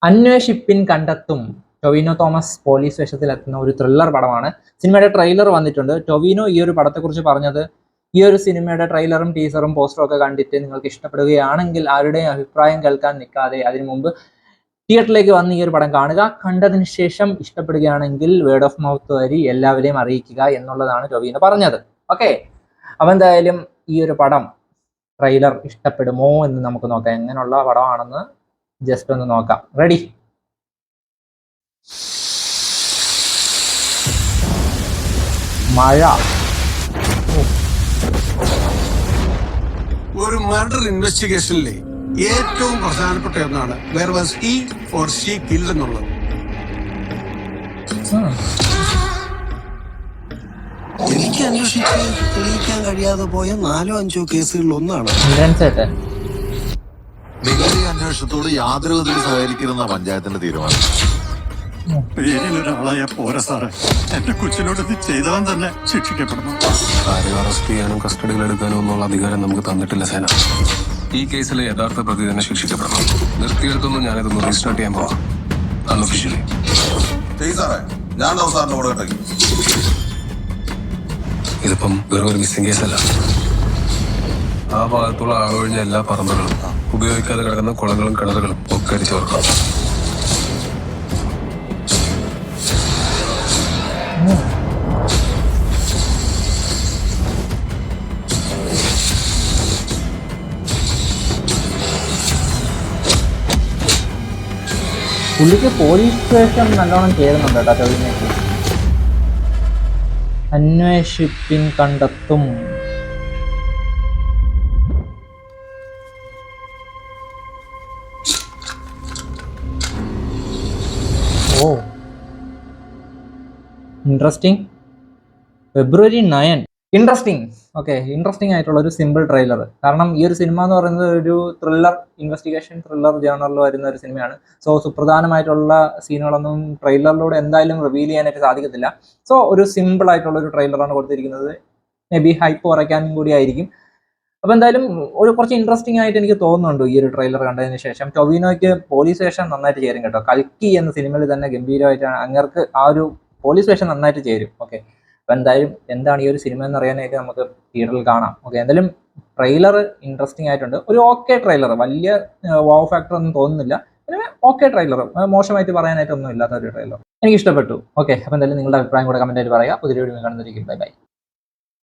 അന്വേഷിപ്പിൻ കണ്ടെത്തും. ടൊവിനോ തോമസ് പോലീസ് വേഷത്തിലെത്തുന്ന ഒരു ത്രില്ലർ പടമാണ്. സിനിമയുടെ ട്രെയിലർ വന്നിട്ടുണ്ട്. ടൊവിനോ ഈ ഒരു പടത്തെക്കുറിച്ച് പറഞ്ഞത്, ഈ ഒരു സിനിമയുടെ ട്രെയിലറും ടീസറും പോസ്റ്ററും ഒക്കെ കണ്ടിട്ട് നിങ്ങൾക്ക് ഇഷ്ടപ്പെടുകയാണെങ്കിൽ ആരുടെയും അഭിപ്രായം കേൾക്കാൻ നിൽക്കാതെ അതിനു മുമ്പ് തിയേറ്ററിലേക്ക് വന്ന് ഈ ഒരു പടം കാണുക. കണ്ടതിന് ശേഷം ഇഷ്ടപ്പെടുകയാണെങ്കിൽ വേർഡ് ഓഫ് മൗത്ത് വഴി എല്ലാവരെയും അറിയിക്കുക എന്നുള്ളതാണ് ടൊവിനോ പറഞ്ഞത്. ഓക്കെ, അപ്പം എന്തായാലും ഈ ഒരു പടം ട്രെയിലർ ഇഷ്ടപ്പെടുമോ എന്ന് നമുക്ക് നോക്കാം. എങ്ങനെയുള്ള പടമാണെന്ന് ജസ്റ്റ് ഒന്ന് നോക്കാം. റെഡി? മഴ. ഒരു മർഡർ ഇൻവെസ്റ്റിഗേഷനിലെ ഏറ്റവും പ്രധാനപ്പെട്ട ഒന്നാണ് where was he or she killed എന്നുള്ളത്. എനിക്ക് അന്വേഷിച്ച് തെളിയിക്കാൻ കഴിയാതെ പോയ 4-5 കേസുകളിൽ ഒന്നാണ്. അന്വേഷണത്തോട് യാതൊരു വിധത്തിൽ സഹകരിക്കുന്ന പഞ്ചായത്തിന്റെ തീരുമാനം. പേരിലൊരാളായ പോരാ സാറേ, എന്റെ കൊച്ചിനോട് ഇത് ചെയ്തവൻ തന്നെ ശിക്ഷിക്കപ്പെടണം. ആരെയും അറസ്റ്റ് ചെയ്യാനും കസ്റ്റഡിയിൽ എടുക്കാനും ഒന്നുള്ള അധികാരം നമുക്ക് തന്നിട്ടില്ല സേന. ഈ കേസിലെ യഥാർത്ഥ പ്രതി തന്നെ ശിക്ഷിക്കപ്പെടണം. നിർത്തിയെടുത്തൊന്നും ഞാനിതൊന്ന് റീസ്റ്റാർട്ട് ചെയ്യാൻ പോവാം അൺഒഫീഷ്യലി. ഇതിപ്പം വെറും ഒരു മിസ്സിംഗ് കേസല്ല. ആ ഭാഗത്തുള്ള ആളൊഴിഞ്ഞ എല്ലാ പറമ്പുകളും ഉപയോഗിക്കാതെ കിടക്കുന്ന കുളങ്ങളും കിണറുകളും ഒക്കെ അടിച്ചു ഓർക്കാം. പുള്ളിക്ക് പോലീസ് സ്റ്റേഷൻ നല്ലോണം ചേരുന്നുണ്ട് കേട്ടോ ടൊവിനോയ്ക്ക്. അന്വേഷിപ്പിൻ കണ്ടെത്തും. Oh, interesting. February 9. Interesting. Okay, interesting ആയിട്ടുള്ള ഒരു സിമ്പിൾ ട്രെയിലർ. കാരണം ഈ ഒരു സിനിമ എന്ന് പറയുന്നത് ഒരു ത്രില്ലർ, ഇൻവെസ്റ്റിഗേഷൻ ത്രില്ലർ ജേണറിൽ വരുന്ന ഒരു സിനിമയാണ്. സോ സുപ്രധാനമായിട്ടുള്ള സീനുകളൊന്നും ട്രെയിലറിലൂടെ എന്തായാലും റിവീൽ ചെയ്യാനായിട്ട് സാധിക്കത്തില്ല. സോ ഒരു സിമ്പിൾ ആയിട്ടുള്ള ഒരു ട്രെയിലറാണ് കൊടുത്തിരിക്കുന്നത്. മേ ബി ഹൈപ്പ് കുറയ്ക്കാനും കൂടി ആയിരിക്കും. അപ്പോൾ എന്തായാലും ഒരു കുറച്ച് ഇൻട്രസ്റ്റിംഗ് ആയിട്ട് എനിക്ക് തോന്നുന്നുണ്ട് ഈ ഒരു ട്രെയിലർ കണ്ടതിന് ശേഷം. ടൊവിനോയ്ക്ക് പോലീസ് വേഷം നന്നായിട്ട് ചേരും കേട്ടോ. കൽക്കി എന്ന സിനിമയിൽ തന്നെ ഗംഭീരമായിട്ടാണ് അങ്ങർക്ക് ആ ഒരു പോലീസ് വേഷം നന്നായിട്ട് ചേരും. ഓക്കെ, അപ്പോൾ എന്തായാലും എന്താണ് ഈ ഒരു സിനിമ എന്ന് അറിയാനായിട്ട് നമുക്ക് തിയേറ്ററിൽ കാണാം. ഓക്കെ, എന്തായാലും ട്രെയിലർ ഇൻട്രസ്റ്റിംഗ് ആയിട്ടുണ്ട്. ഒരു ഓക്കെ ട്രെയിലർ, വലിയ വാവ് ഫാക്ടർ ഒന്നും തോന്നുന്നില്ല. പിന്നെ ഓക്കെ ട്രെയിലർ, മോശമായിട്ട് പറയാനായിട്ടൊന്നും ഇല്ലാത്ത ഒരു ട്രെയിലർ എനിക്ക് ഇഷ്ടപ്പെട്ടു. ഓക്കെ, അപ്പോൾ എന്തായാലും നിങ്ങളുടെ അഭിപ്രായം കൂടെ കമൻറ്റായിട്ട് പറയുക. പുതിയ വീഡിയോ കാണുന്നതായിരിക്കും. Bye bye.